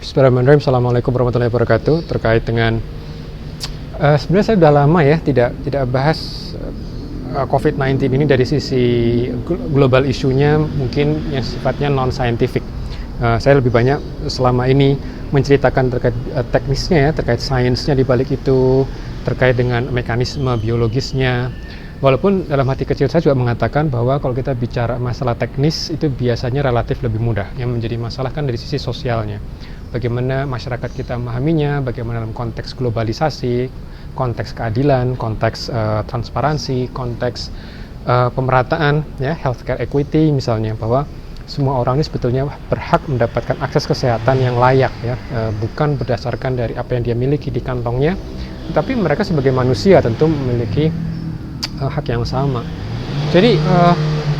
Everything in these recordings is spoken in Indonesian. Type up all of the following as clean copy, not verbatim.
Bismillahirrahmanirrahim. Assalamualaikum warahmatullahi wabarakatuh. Terkait dengan sebenarnya saya sudah lama ya tidak bahas COVID-19 ini dari sisi global isunya, mungkin yang sifatnya non scientific. Saya lebih banyak selama ini menceritakan terkait teknisnya ya, terkait sainsnya di balik itu, terkait dengan mekanisme biologisnya. Walaupun dalam hati kecil saya juga mengatakan bahwa kalau kita bicara masalah teknis itu biasanya relatif lebih mudah. Yang menjadi masalah kan dari sisi sosialnya. Bagaimana masyarakat kita memahaminya, bagaimana dalam konteks globalisasi, konteks keadilan, konteks transparansi, konteks pemerataan, ya, healthcare equity misalnya, bahwa semua orang ini sebetulnya berhak mendapatkan akses kesehatan yang layak, ya, bukan berdasarkan dari apa yang dia miliki di kantongnya, tapi mereka sebagai manusia tentu memiliki hak yang sama. Jadi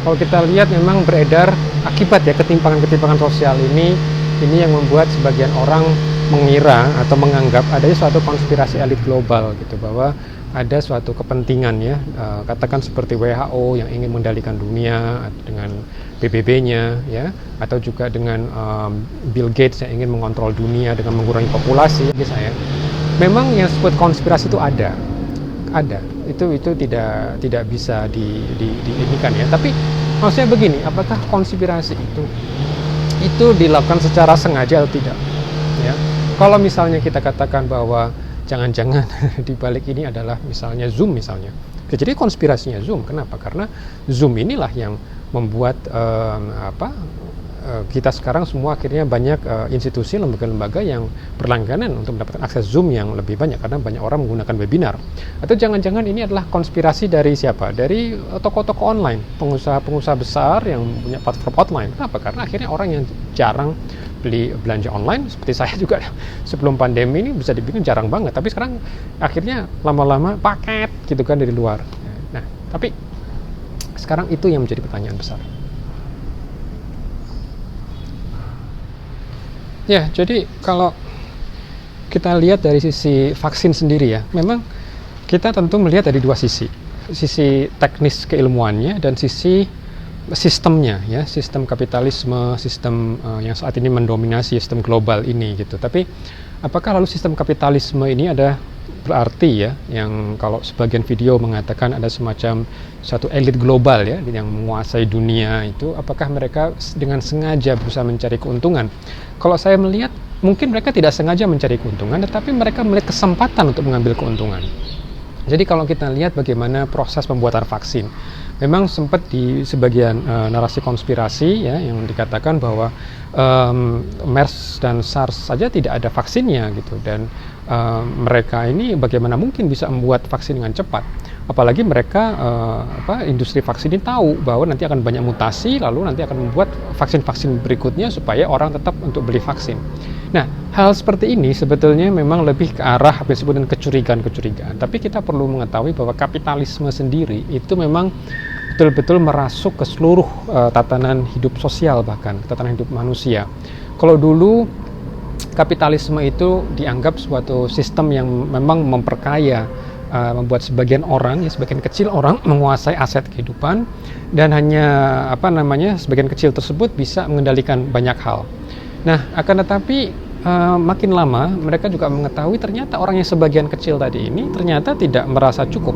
kalau kita lihat memang beredar akibat ya ketimpangan-ketimpangan sosial ini yang membuat sebagian orang mengira atau menganggap adanya suatu konspirasi elit global gitu, bahwa ada suatu kepentingan ya, katakan seperti WHO yang ingin mengendalikan dunia dengan PBB-nya ya, atau juga dengan Bill Gates yang ingin mengontrol dunia dengan mengurangi populasi. Jadi saya memang yang disebut konspirasi itu ada itu tidak bisa diinikan ya, tapi maksudnya begini, apakah konspirasi itu dilakukan secara sengaja atau tidak ya? Kalau misalnya kita katakan bahwa jangan-jangan di balik ini adalah misalnya Zoom misalnya, jadi konspirasinya Zoom. Kenapa? Karena Zoom inilah yang membuat kita sekarang semua akhirnya banyak institusi, lembaga-lembaga yang berlangganan untuk mendapatkan akses Zoom yang lebih banyak karena banyak orang menggunakan webinar. Atau jangan-jangan ini adalah konspirasi dari siapa? Dari toko-toko online, pengusaha-pengusaha besar yang punya platform online. Kenapa? Karena akhirnya orang yang jarang belanja online, seperti saya juga sebelum pandemi ini bisa dibikin jarang banget, tapi sekarang akhirnya lama-lama paket gitu kan dari luar. Nah, tapi sekarang itu yang menjadi pertanyaan besar. Ya, jadi kalau kita lihat dari sisi vaksin sendiri ya, memang kita tentu melihat dari dua sisi teknis keilmuannya dan sisi sistemnya ya, sistem kapitalisme, sistem yang saat ini mendominasi sistem global ini gitu. Tapi apakah lalu sistem kapitalisme ini ada berarti ya, yang kalau sebagian video mengatakan ada semacam satu elit global ya yang menguasai dunia itu, apakah mereka dengan sengaja berusaha mencari keuntungan? Kalau saya melihat mungkin mereka tidak sengaja mencari keuntungan, tetapi mereka melihat kesempatan untuk mengambil keuntungan. Jadi kalau kita lihat bagaimana proses pembuatan vaksin, memang sempat di sebagian narasi konspirasi ya yang dikatakan bahwa MERS dan SARS saja tidak ada vaksinnya gitu, dan mereka ini bagaimana mungkin bisa membuat vaksin dengan cepat, apalagi mereka industri vaksin ini tahu bahwa nanti akan banyak mutasi, lalu nanti akan membuat vaksin-vaksin berikutnya supaya orang tetap untuk beli vaksin. Nah, hal seperti ini sebetulnya memang lebih ke arah apa disebut dengan kecurigaan. Tapi kita perlu mengetahui bahwa kapitalisme sendiri itu memang betul-betul merasuk ke seluruh tatanan hidup sosial, bahkan tatanan hidup manusia. Kalau dulu kapitalisme itu dianggap suatu sistem yang memang memperkaya, membuat sebagian orang, ya sebagian kecil orang menguasai aset kehidupan, dan hanya sebagian kecil tersebut bisa mengendalikan banyak hal. Nah, akan tetapi makin lama mereka juga mengetahui ternyata orang yang sebagian kecil tadi ini ternyata tidak merasa cukup.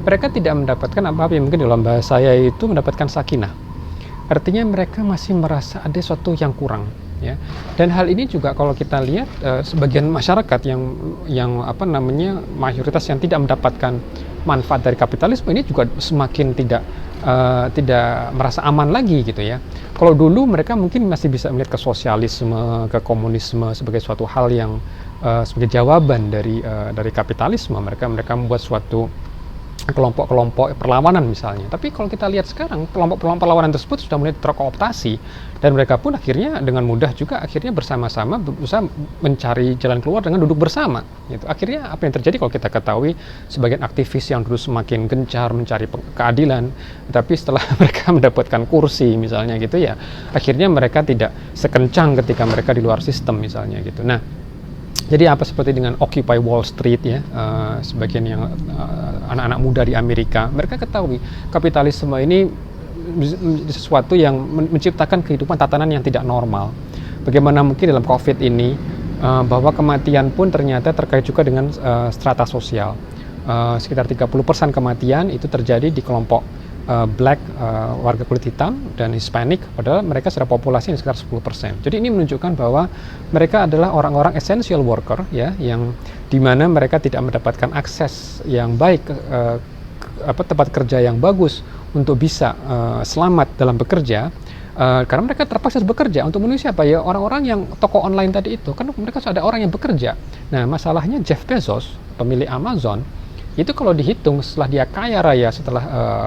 Mereka tidak mendapatkan apa-apa, yang mungkin dalam bahasa saya itu mendapatkan sakinah. Artinya mereka masih merasa ada sesuatu yang kurang. Ya. Dan hal ini juga kalau kita lihat sebagian masyarakat yang mayoritas yang tidak mendapatkan manfaat dari kapitalisme ini juga semakin tidak merasa aman lagi gitu ya. Kalau dulu mereka mungkin masih bisa melihat ke sosialisme, ke komunisme sebagai suatu hal yang sebagai jawaban dari kapitalisme. Mereka membuat suatu kelompok-kelompok perlawanan misalnya. Tapi kalau kita lihat sekarang, kelompok-kelompok perlawanan tersebut sudah mulai terkooptasi, dan mereka pun akhirnya dengan mudah juga akhirnya bersama-sama berusaha mencari jalan keluar dengan duduk bersama gitu. Akhirnya apa yang terjadi kalau kita ketahui, sebagian aktivis yang dulu semakin gencar mencari keadilan, tapi setelah mereka mendapatkan kursi misalnya gitu ya, akhirnya mereka tidak sekencang ketika mereka di luar sistem misalnya gitu. Nah, jadi apa seperti dengan Occupy Wall Street ya, sebagian yang anak-anak muda di Amerika, mereka ketahui kapitalisme ini sesuatu yang menciptakan kehidupan tatanan yang tidak normal. Bagaimana mungkin dalam COVID ini bahwa kematian pun ternyata terkait juga dengan strata sosial. Sekitar 30% kematian itu terjadi di kelompok Black, warga kulit hitam, dan Hispanic, padahal mereka secara populasi sekitar 10%. Jadi ini menunjukkan bahwa mereka adalah orang-orang essential worker, ya, yang dimana mereka tidak mendapatkan akses yang baik, tempat kerja yang bagus untuk bisa selamat dalam bekerja, karena mereka terpaksa bekerja untuk memenuhi siapa, ya, orang-orang yang toko online tadi itu, kan mereka ada orang yang bekerja. Nah, masalahnya Jeff Bezos, pemilik Amazon, itu kalau dihitung setelah dia kaya raya setelah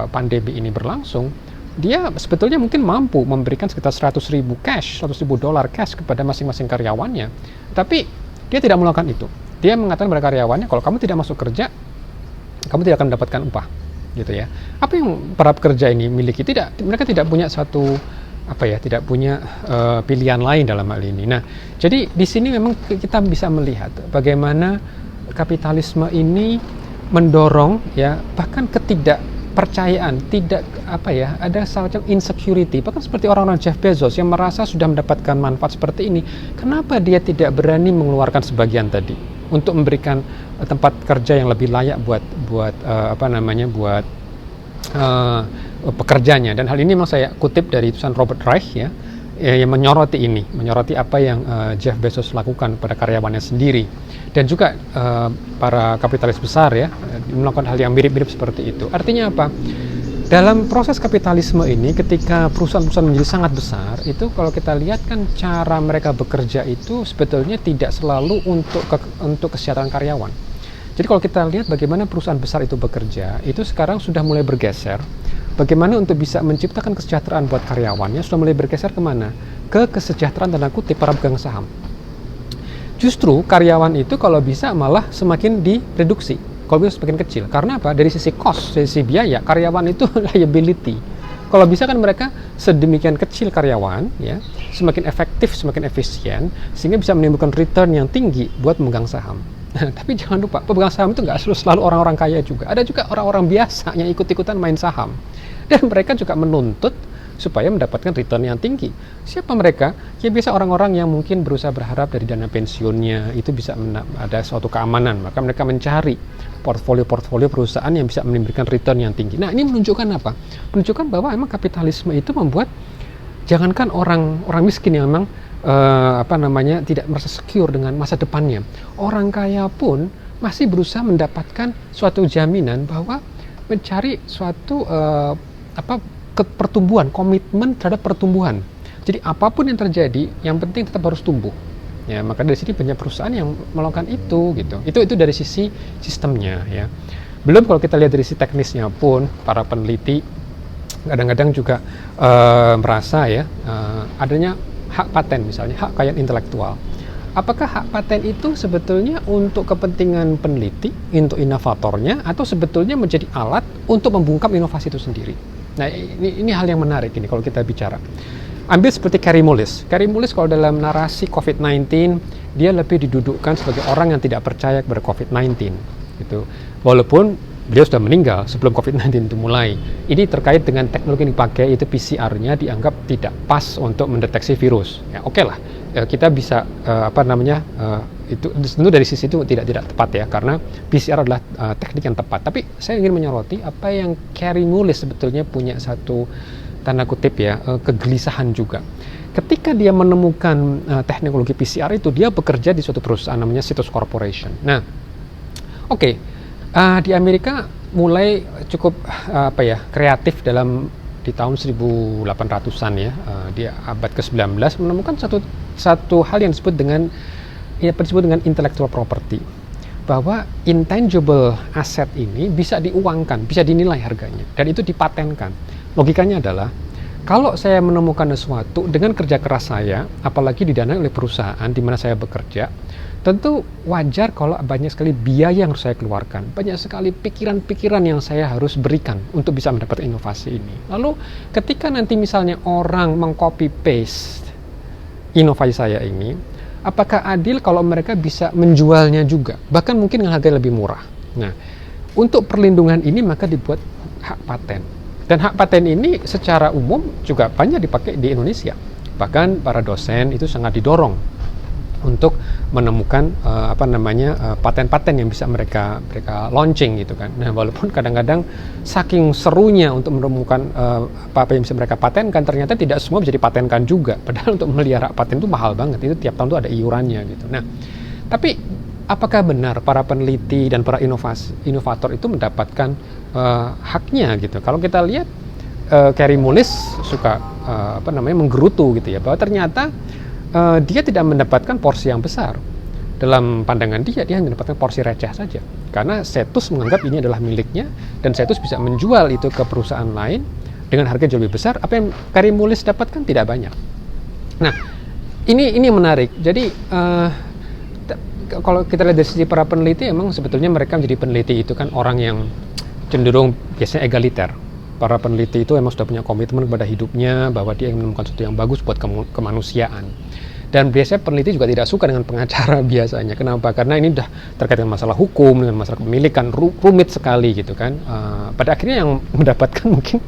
pandemi ini berlangsung, dia sebetulnya mungkin mampu memberikan sekitar $100,000 cash kepada masing-masing karyawannya. Tapi dia tidak melakukan itu. Dia mengatakan kepada karyawannya, kalau kamu tidak masuk kerja, kamu tidak akan mendapatkan upah, gitu ya. Apa yang para pekerja ini miliki? Mereka tidak punya tidak punya pilihan lain dalam hal ini. Nah, jadi di sini memang kita bisa melihat bagaimana kapitalisme ini mendorong, ya, bahkan ketidakpercayaan, ada semacam insecurity, bahkan seperti orang-orang Jeff Bezos yang merasa sudah mendapatkan manfaat seperti ini. Kenapa dia tidak berani mengeluarkan sebagian tadi untuk memberikan tempat kerja yang lebih layak buat pekerjanya? Dan hal ini memang saya kutip dari tulisan Robert Reich, ya, yang menyoroti apa yang Jeff Bezos lakukan pada karyawannya sendiri, dan juga para kapitalis besar, ya, melakukan hal yang mirip-mirip seperti itu. Artinya apa? Dalam proses kapitalisme ini, ketika perusahaan-perusahaan menjadi sangat besar, itu kalau kita lihat kan cara mereka bekerja itu sebetulnya tidak selalu untuk kesejahteraan karyawan. Jadi kalau kita lihat bagaimana perusahaan besar itu bekerja, itu sekarang sudah mulai bergeser. Bagaimana untuk bisa menciptakan kesejahteraan buat karyawannya sudah mulai bergeser kemana? Ke kesejahteraan tanda kutip para pemegang saham. Justru karyawan itu kalau bisa malah semakin direduksi, kalau bisa semakin kecil. Karena apa? Dari sisi cost, dari sisi biaya, karyawan itu liability. Kalau bisa kan mereka sedemikian kecil karyawan, ya, semakin efektif, semakin efisien, sehingga bisa menimbulkan return yang tinggi buat pemegang saham. Tapi jangan lupa, pemegang saham itu nggak selalu orang-orang kaya juga. Ada juga orang-orang biasa yang ikut-ikutan main saham. Dan mereka juga menuntut supaya mendapatkan return yang tinggi. Siapa mereka? Ya biasa orang-orang yang mungkin berusaha berharap dari dana pensiunnya itu bisa ada suatu keamanan. Maka mereka mencari portfolio perusahaan yang bisa memberikan return yang tinggi. Nah, ini menunjukkan apa? Menunjukkan bahwa memang kapitalisme itu membuat, jangankan orang miskin yang memang tidak merasa secure dengan masa depannya, orang kaya pun masih berusaha mendapatkan suatu jaminan bahwa mencari suatu pertumbuhan, komitmen terhadap pertumbuhan. Jadi apapun yang terjadi, yang penting tetap harus tumbuh. Ya, maka dari sini banyak perusahaan yang melakukan itu, gitu. Itu dari sisi sistemnya, ya. Belum kalau kita lihat dari sisi teknisnya pun, para peneliti kadang-kadang juga merasa, ya, adanya hak paten misalnya, hak kekayaan intelektual. Apakah hak paten itu sebetulnya untuk kepentingan peneliti, untuk inovatornya, atau sebetulnya menjadi alat untuk membungkam inovasi itu sendiri? Nah, ini hal yang menarik ini kalau kita bicara. Ambil seperti Kary Mullis. Kary Mullis kalau dalam narasi COVID-19, dia lebih didudukkan sebagai orang yang tidak percaya kepada COVID-19. Gitu. Walaupun beliau sudah meninggal sebelum COVID-19 itu mulai. Ini terkait dengan teknologi yang dipakai, itu PCR-nya dianggap tidak pas untuk mendeteksi virus. Ya, oke lah, kita bisa itu tentu dari sisi itu tidak tepat, ya, karena PCR adalah teknik yang tepat. Tapi saya ingin menyoroti apa yang Kary Mullis sebetulnya punya satu tanda kutip, ya, kegelisahan juga. Ketika dia menemukan teknologi PCR itu, dia bekerja di suatu perusahaan namanya Citrus Corporation. Nah, oke. Di Amerika mulai cukup kreatif di tahun 1800-an, ya, di abad ke-19 menemukan satu hal yang disebut dengan intellectual property, bahwa intangible asset ini bisa diuangkan, bisa dinilai harganya, dan itu dipatenkan. Logikanya adalah, kalau saya menemukan sesuatu dengan kerja keras saya, apalagi didanai oleh perusahaan di mana saya bekerja, tentu wajar kalau banyak sekali biaya yang harus saya keluarkan, banyak sekali pikiran-pikiran yang saya harus berikan untuk bisa mendapatkan inovasi ini. Lalu ketika nanti misalnya orang meng-copy paste inovasi saya ini, apakah adil kalau mereka bisa menjualnya juga, bahkan mungkin dengan harga lebih murah? Nah, untuk perlindungan ini maka dibuat hak paten. Dan hak paten ini secara umum juga banyak dipakai di Indonesia. Bahkan para dosen itu sangat didorong untuk menemukan paten-paten yang bisa mereka launching gitu kan. Nah, walaupun kadang-kadang saking serunya untuk menemukan apa yang bisa mereka patenkan, ternyata tidak semua bisa dipatenkan juga. Padahal untuk memelihara paten itu mahal banget. Itu tiap tahun tuh ada iurannya gitu. Nah, tapi apakah benar para peneliti dan para inovator itu mendapatkan haknya gitu? Kalau kita lihat Kary Mullis suka menggerutu gitu ya, bahwa ternyata dia tidak mendapatkan porsi yang besar. Dalam pandangan dia hanya mendapatkan porsi receh saja. Karena Cetus menganggap ini adalah miliknya, dan Cetus bisa menjual itu ke perusahaan lain dengan harga jauh lebih besar. Apa yang Kary Mullis dapatkan tidak banyak. Nah, ini menarik. Jadi kalau kita lihat dari sisi para peneliti, emang sebetulnya mereka menjadi peneliti itu kan orang yang cenderung biasanya egaliter. Para peneliti itu emang sudah punya komitmen kepada hidupnya, bahwa dia ingin menemukan sesuatu yang bagus buat kemanusiaan. Dan biasanya peneliti juga tidak suka dengan pengacara biasanya. Kenapa? Karena ini sudah terkait dengan masalah hukum, dengan masalah kepemilikan, rumit sekali gitu kan. Pada akhirnya yang mendapatkan mungkin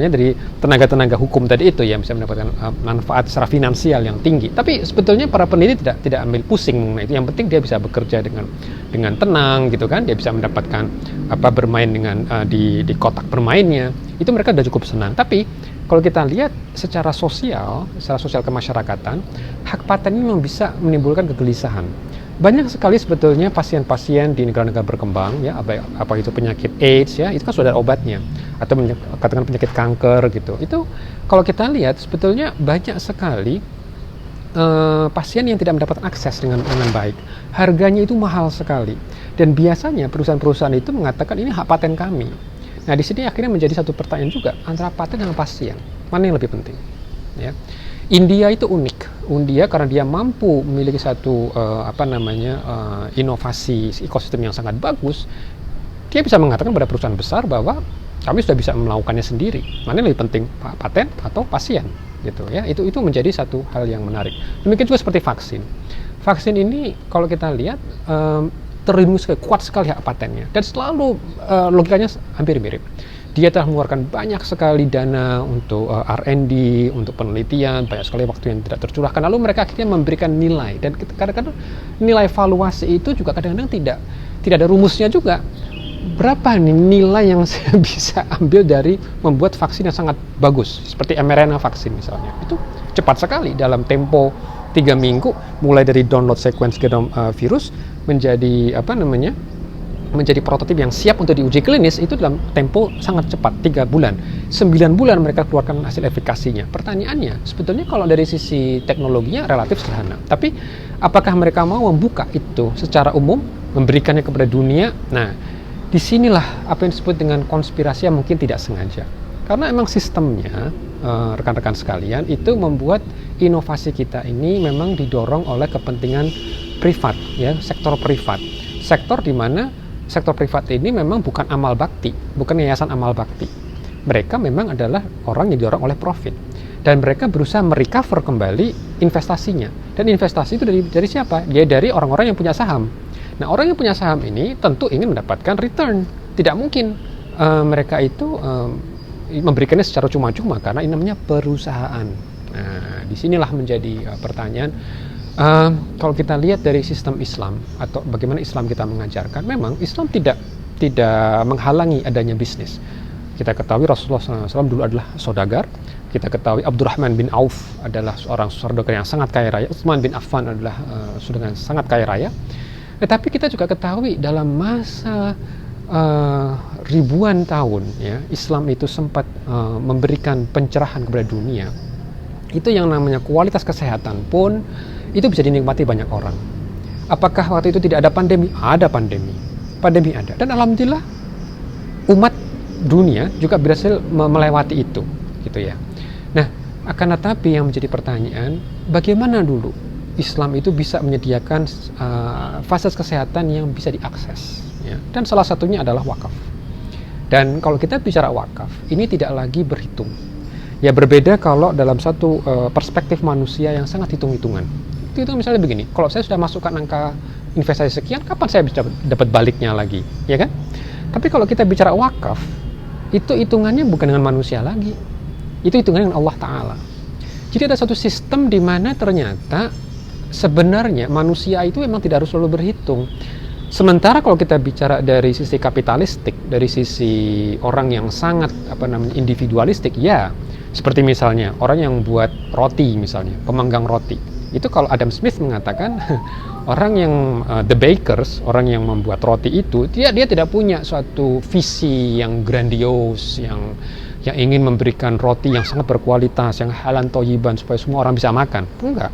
dari tenaga-tenaga hukum tadi itu yang bisa mendapatkan manfaat secara finansial yang tinggi. Tapi sebetulnya para peneliti tidak ambil pusing mengenai itu. Yang penting dia bisa bekerja dengan tenang gitu kan. Dia bisa mendapatkan bermain dengan di kotak bermainnya. Itu mereka sudah cukup senang. Tapi kalau kita lihat secara sosial kemasyarakatan, hak paten ini memang bisa menimbulkan kegelisahan. Banyak sekali sebetulnya pasien-pasien di negara-negara berkembang, ya, apa itu penyakit AIDS, ya, itu kan sudah ada obatnya, atau katakan penyakit kanker gitu. Itu kalau kita lihat sebetulnya banyak sekali pasien yang tidak mendapatkan akses dengan baik. Harganya itu mahal sekali, dan biasanya perusahaan-perusahaan itu mengatakan ini hak paten kami. Nah, di sini akhirnya menjadi satu pertanyaan juga antara paten dan pasien, mana yang lebih penting? Ya. India itu unik. India karena dia mampu memiliki satu inovasi ekosistem yang sangat bagus, dia bisa mengatakan pada perusahaan besar bahwa kami sudah bisa melakukannya sendiri. Mana yang lebih penting, paten atau pasien? Gitu ya. Itu menjadi satu hal yang menarik. Demikian juga seperti vaksin. Vaksin ini kalau kita lihat terlimus kuat sekali hak patennya, dan selalu logikanya hampir mirip. Dia telah mengeluarkan banyak sekali dana untuk R&D, untuk penelitian, banyak sekali waktu yang tidak tercurahkan. Lalu mereka akhirnya memberikan nilai, dan kadang-kadang nilai valuasi itu juga kadang-kadang tidak ada rumusnya juga. Berapa nih nilai yang saya bisa ambil dari membuat vaksin yang sangat bagus, seperti mRNA vaksin misalnya. Itu cepat sekali, dalam tempo 3 minggu, mulai dari download sequence genom virus menjadi menjadi prototip yang siap untuk diuji klinis, itu dalam tempo sangat cepat, 3 bulan. 9 bulan mereka keluarkan hasil efikasinya. Pertanyaannya, sebetulnya kalau dari sisi teknologinya relatif sederhana. Tapi apakah mereka mau membuka itu secara umum, memberikannya kepada dunia? Nah, disinilah apa yang disebut dengan konspirasi yang mungkin tidak sengaja. Karena emang sistemnya, rekan-rekan sekalian, itu membuat inovasi kita ini memang didorong oleh kepentingan privat, ya, sektor privat. Sektor di mana sektor privat ini memang bukan amal bakti, bukan yayasan amal bakti. Mereka memang adalah orang yang didorong oleh profit, dan mereka berusaha merecover kembali investasinya. Dan investasi itu dari siapa? Dia dari orang-orang yang punya saham. Nah, orang yang punya saham ini tentu ingin mendapatkan return. Tidak mungkin mereka itu memberikannya secara cuma-cuma, karena ini namanya perusahaan. Nah, disinilah menjadi pertanyaan. Kalau kita lihat dari sistem Islam atau bagaimana Islam kita mengajarkan, memang Islam tidak menghalangi adanya bisnis. Kita ketahui Rasulullah SAW dulu adalah saudagar. Kita ketahui Abdurrahman bin Auf adalah seorang saudagar yang sangat kaya raya. Utsman bin Affan adalah saudagar yang sangat kaya raya. Tetapi kita juga ketahui dalam masa ribuan tahun, ya, Islam itu sempat memberikan pencerahan kepada dunia. Itu yang namanya kualitas kesehatan pun itu bisa dinikmati banyak orang. Apakah waktu itu tidak ada pandemi? Ada pandemi. Pandemi ada. Dan alhamdulillah umat dunia juga berhasil melewati itu, gitu ya. Nah, akan tetapi yang menjadi pertanyaan, bagaimana dulu Islam itu bisa menyediakan fasilitas kesehatan yang bisa diakses, ya. Dan salah satunya adalah wakaf. Dan kalau kita bicara wakaf, ini tidak lagi berhitung. Ya, berbeda kalau dalam satu perspektif manusia yang sangat hitung-hitungan. Itu misalnya begini, kalau saya sudah masukkan angka investasi sekian, kapan saya bisa dapat baliknya lagi, ya kan? Tapi kalau kita bicara wakaf, itu hitungannya bukan dengan manusia lagi, itu hitungannya dengan Allah Ta'ala. Jadi ada satu sistem di mana ternyata sebenarnya manusia itu memang tidak harus selalu berhitung. Sementara kalau kita bicara dari sisi kapitalistik, dari sisi orang yang sangat individualistik, ya seperti misalnya orang yang buat roti misalnya, pemanggang roti. Itu kalau Adam Smith mengatakan orang yang the bakers, orang yang membuat roti itu dia tidak punya suatu visi yang grandios, yang ingin memberikan roti yang sangat berkualitas, yang halal thayyiban supaya semua orang bisa makan. Enggak.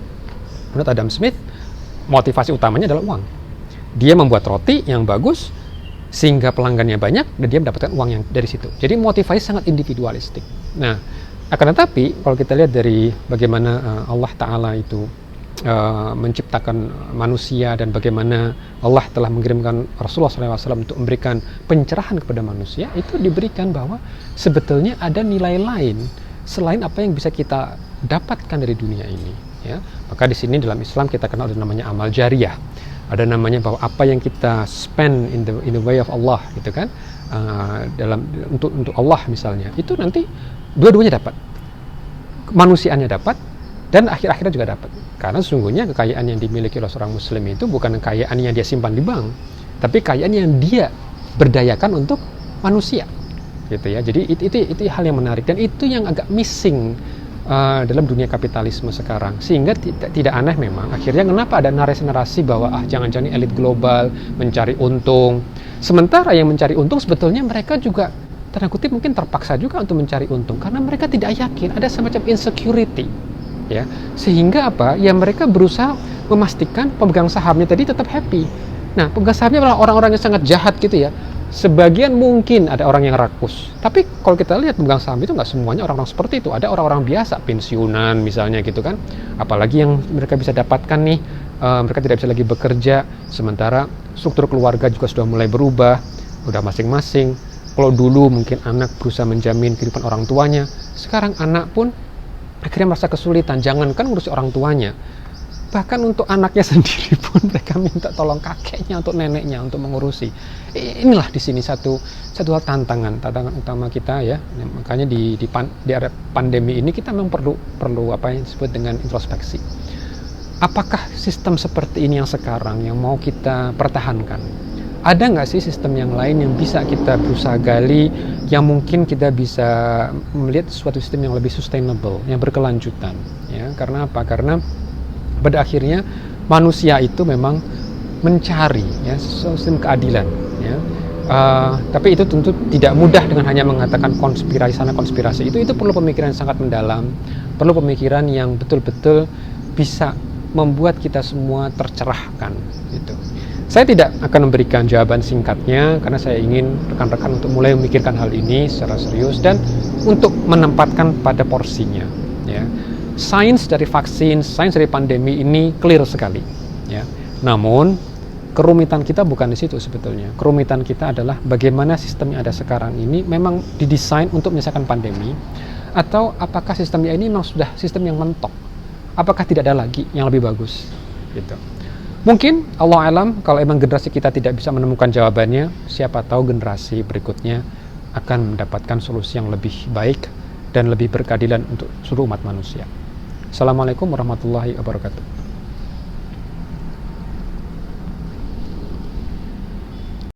Menurut Adam Smith, motivasi utamanya adalah uang. Dia membuat roti yang bagus sehingga pelanggannya banyak dan dia mendapatkan uang yang dari situ. Jadi motivasi sangat individualistik. Nah, akan tetapi kalau kita lihat dari bagaimana Allah Ta'ala itu menciptakan manusia dan bagaimana Allah telah mengirimkan Rasulullah SAW untuk memberikan pencerahan kepada manusia, itu diberikan bahwa sebetulnya ada nilai lain selain apa yang bisa kita dapatkan dari dunia ini. Ya, maka di sini dalam Islam kita kenal ada namanya amal jariyah, ada namanya bahwa apa yang kita spend in the way of Allah, gitu kan, untuk Allah misalnya, itu nanti dua-duanya dapat, kemanusiaannya dapat dan akhir-akhirnya juga dapat. Karena sesungguhnya kekayaan yang dimiliki oleh seorang Muslim itu bukan kekayaan yang dia simpan di bank, tapi kekayaan yang dia berdayakan untuk manusia, gitu ya. Jadi itu hal yang menarik dan itu yang agak missing dalam dunia kapitalisme sekarang, sehingga tidak aneh memang akhirnya kenapa ada narasi-narasi bahwa jangan-jangan elit global mencari untung, sementara yang mencari untung sebetulnya mereka juga tanda kutip mungkin terpaksa juga untuk mencari untung karena mereka tidak yakin, ada semacam insecurity, ya, sehingga ya mereka berusaha memastikan pemegang sahamnya tadi tetap happy. Nah, pemegang sahamnya adalah orang-orang yang sangat jahat gitu ya. Sebagian mungkin ada orang yang rakus, tapi kalau kita lihat pemegang saham itu nggak semuanya orang-orang seperti itu. Ada orang-orang biasa, pensiunan misalnya gitu kan. Apalagi yang mereka bisa dapatkan nih, mereka tidak bisa lagi bekerja, sementara struktur keluarga juga sudah mulai berubah, udah masing-masing. Kalau dulu mungkin anak berusaha menjamin kehidupan orang tuanya, sekarang anak pun akhirnya merasa kesulitan, jangankan ngurusi orang tuanya, bahkan untuk anaknya sendiri pun mereka minta tolong kakeknya, untuk neneknya untuk mengurusi. Inilah di sini satu hal tantangan utama kita ya. Makanya di era pandemi ini kita memang perlu apa yang disebut dengan introspeksi. Apakah sistem seperti ini yang sekarang yang mau kita pertahankan? Ada nggak sih sistem yang lain yang bisa kita berusaha gali, yang mungkin kita bisa melihat suatu sistem yang lebih sustainable, yang berkelanjutan? Ya, karena apa? Karena pada akhirnya manusia itu memang mencari ya sistem keadilan, ya. Tapi itu tentu tidak mudah dengan hanya mengatakan konspirasi sana konspirasi itu perlu pemikiran yang sangat mendalam, perlu pemikiran yang betul-betul bisa membuat kita semua tercerahkan gitu. Saya tidak akan memberikan jawaban singkatnya karena saya ingin rekan-rekan untuk mulai memikirkan hal ini secara serius dan untuk menempatkan pada porsinya, ya. Sains dari vaksin, sains dari pandemi ini clear sekali, ya. Namun kerumitan kita bukan di situ sebetulnya. Kerumitan kita adalah bagaimana sistem yang ada sekarang ini memang didesain untuk menyelesaikan pandemi, atau apakah sistemnya ini memang sudah sistem yang mentok? Apakah tidak ada lagi yang lebih bagus? Gitu. Mungkin Allah alam kalau emang generasi kita tidak bisa menemukan jawabannya, siapa tahu generasi berikutnya akan mendapatkan solusi yang lebih baik dan lebih berkeadilan untuk seluruh umat manusia. Assalamualaikum warahmatullahi wabarakatuh.